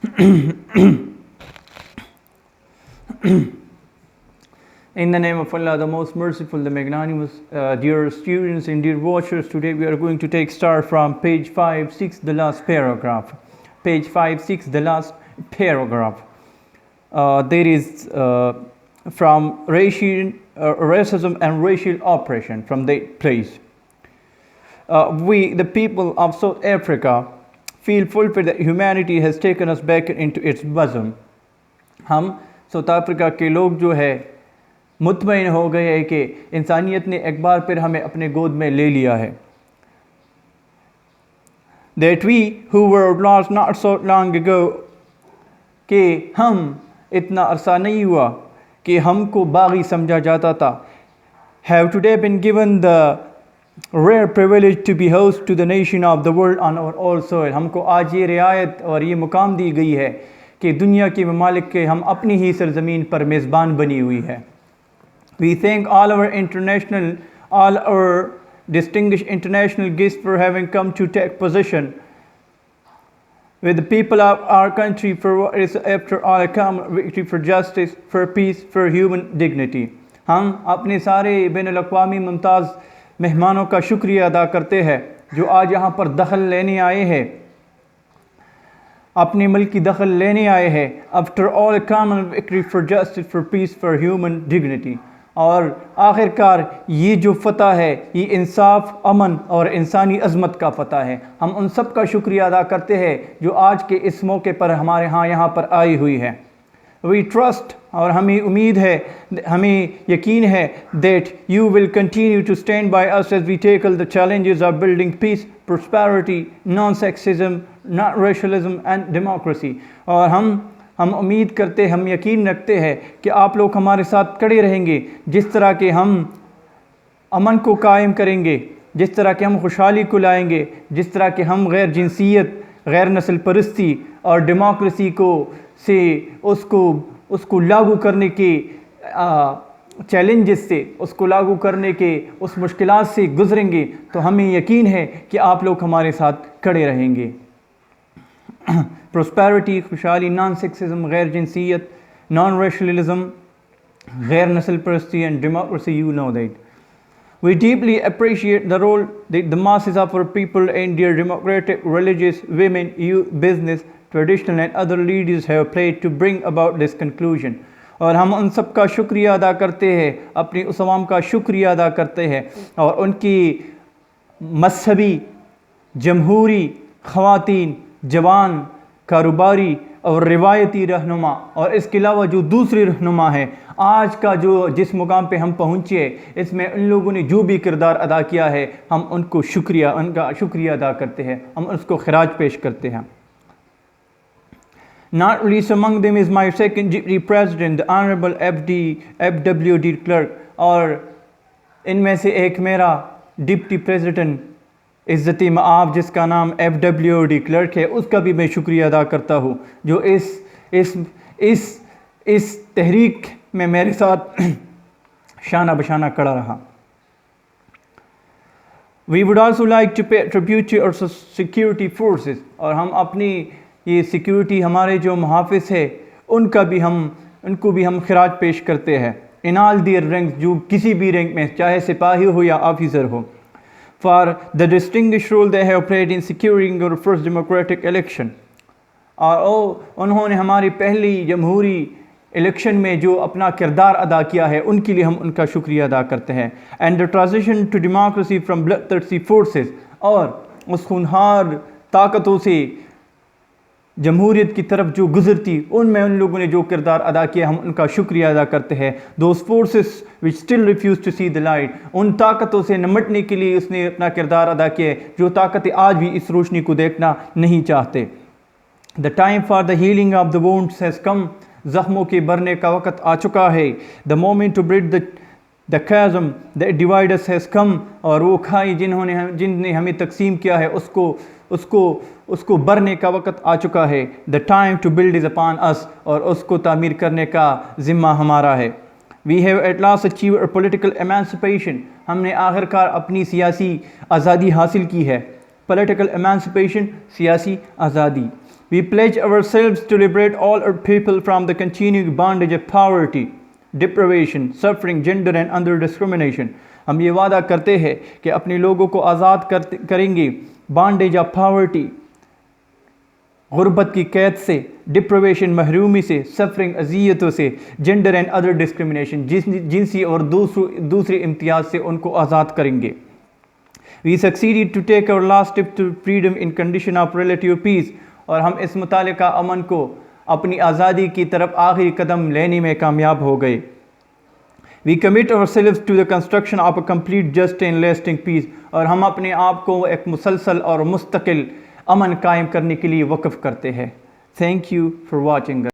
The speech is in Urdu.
In the name of Allah, the most merciful, the magnanimous, dear students and dear watchers, today we are going to take start from page 5-6, the last paragraph. Page 5-6, the last paragraph. There is from racism and racial oppression from that place. We, the people of South Africa, feel fulfilled that humanity has taken us back into its bosom. ہم ساؤتھ افریقہ کے لوگ جو ہے مطمئن ہو گئے ہیں کہ انسانیت نے ایک بار پھر ہمیں اپنے گود میں لے لیا ہے. That we who were lost not so long ago, کہ ہم اتنا عرصہ نہیں ہوا کہ ہم کو باغی سمجھا جاتا تھا, have today been given the rare privilege to be host to the nation of the world on our all soil. ہم کو آج یہ رعایت اور یہ مقام دی گئی ہے کہ دنیا کے ممالک کے ہم اپنی ہی سرزمین پر میزبان بنی ہوئی ہے. We thank all our distinguished international guests for having come to take position with the people of our country for what is after all a common victory for justice, for peace, for human dignity. ہم اپنے سارے بین الاقوامی ممتاز مہمانوں کا شکریہ ادا کرتے ہیں جو آج یہاں پر دخل لینے آئے ہیں, اپنے ملک کی دخل لینے آئے ہیں. After all a common victory for justice, for peace, for human dignity. اور آخر کار یہ جو فتح ہے یہ انصاف, امن اور انسانی عظمت کا فتح ہے. ہم ان سب کا شکریہ ادا کرتے ہیں جو آج کے اس موقع پر ہمارے ہاں یہاں پر آئی ہوئی ہے. We trust, اور ہمیں امید ہے, ہمیں یقین ہے that you will continue to stand by us as we tackle the challenges of building peace, prosperity, non-sexism, non-racialism and democracy. اور ہم امید کرتے, ہم یقین رکھتے ہیں کہ آپ لوگ ہمارے ساتھ کھڑے رہیں گے جس طرح کہ ہم امن کو قائم کریں گے, جس طرح کہ ہم خوشحالی کو لائیں گے, جس طرح کہ ہم غیر جنسیت, غیر نسل پرستی اور ڈیموکریسی کو سے اس کو لاگو کرنے کے چیلنجز سے, اس کو لاگو کرنے کے اس مشکلات سے گزریں گے, تو ہمیں یقین ہے کہ آپ لوگ ہمارے ساتھ کھڑے رہیں گے. پروسپیرٹی, خوشحالی, نان سیکسزم, غیر جنسیت, نان ریشلزم, غیر نسل پرستی and democracy, you know that. We deeply appreciate the role that the masses of our people and their democratic, religious, women, youth, business, traditional and other leaders have played to bring about this conclusion. اور ہم ان سب کا شکریہ ادا کرتے ہیں, اپنی اس عوام کا شکریہ ادا کرتے ہیں اور ان کی مذہبی, جمہوری, خواتین, جوان, کاروباری اور روایتی رہنما اور اس کے علاوہ جو دوسرے رہنما ہیں, آج کا جس مقام پہ ہم پہنچے اس میں ان لوگوں نے جو بھی کردار ادا کیا ہے, ہم ان کا شکریہ ادا کرتے ہیں, ہم اس کو خراج پیش کرتے ہیں. Not least among them is my second deputy president, the Honorable F.W.D. Clerk. اور ان میں سے ایک میرا ڈپٹی پریزیڈنٹ عزت مآب جس کا نام F.W.D. کلرک ہے, اس کا بھی میں شکریہ ادا کرتا ہوں جو اس تحریک میں میرے ساتھ شانہ بشانہ کھڑا رہا. We would also like to pay tribute to our security forces. اور ہم اپنی یہ سیکیورٹی, ہمارے جو محافظ ہیں ان کو بھی ہم خراج پیش کرتے ہیں. In all their ranks, جو کسی بھی رینک میں, چاہے سپاہی ہو یا officer who, for the distinguished role they have played in securing our first democratic election. اور انہوں نے ہماری پہلی جمہوری الیکشن میں جو اپنا کردار ادا کیا ہے ان کے لیے ہم ان کا شکریہ ادا کرتے ہیں. And the transition to democracy from bloodthirsty forces, اور اس خونخوار طاقتوں سے جمہوریت کی طرف جو گزرتی, ان میں ان لوگوں نے جو کردار ادا کیا ہم ان کا شکریہ ادا کرتے ہیں. Those forces which still refuse to see the light, ان طاقتوں سے نمٹنے کے لیے اس نے اپنا کردار ادا کیا جو طاقتیں آج بھی اس روشنی کو دیکھنا نہیں چاہتے. The time for the healing of the wounds has come, زخموں کے بھرنے کا وقت آ چکا ہے. The moment to bridge the chasm that divides us has come, اور وہ کھائی جن نے ہمیں تقسیم کیا ہے اس کو بھرنے کا وقت آ چکا ہے. The time to build is upon us, اور اس کو تعمیر کرنے کا ذمہ ہمارا ہے. We have at last achieved our political emancipation. ہم نے آخر کار اپنی سیاسی آزادی حاصل کی ہے. Political emancipation, سیاسی آزادی. We pledge ourselves to liberate all our people from the continuing bondage of poverty, deprivation, suffering, gender and other discrimination. ہم یہ وعدہ کرتے ہیں کہ اپنے لوگوں کو آزاد کریں گے بانڈیج آف پاورٹی، غربت کی قید سے، ڈپریویشن محرومی سے، سفرنگ اذیتوں سے، جینڈر اینڈ ادر ڈسکرمنیشن جنسی اور دوسرے امتیاز سے ان کو آزاد کریں گے. We succeeded to take our last step to freedom in condition of relative peace. اور ہم اس متعلقہ امن کو اپنی آزادی کی طرف آخری قدم لینے میں کامیاب ہو گئے. We commit ourselves to the construction of a complete, just and lasting peace. اور ہم اپنے آپ کو ایک مسلسل اور مستقل امن قائم کرنے کے لیے وقف کرتے ہیں. Thank you for watching.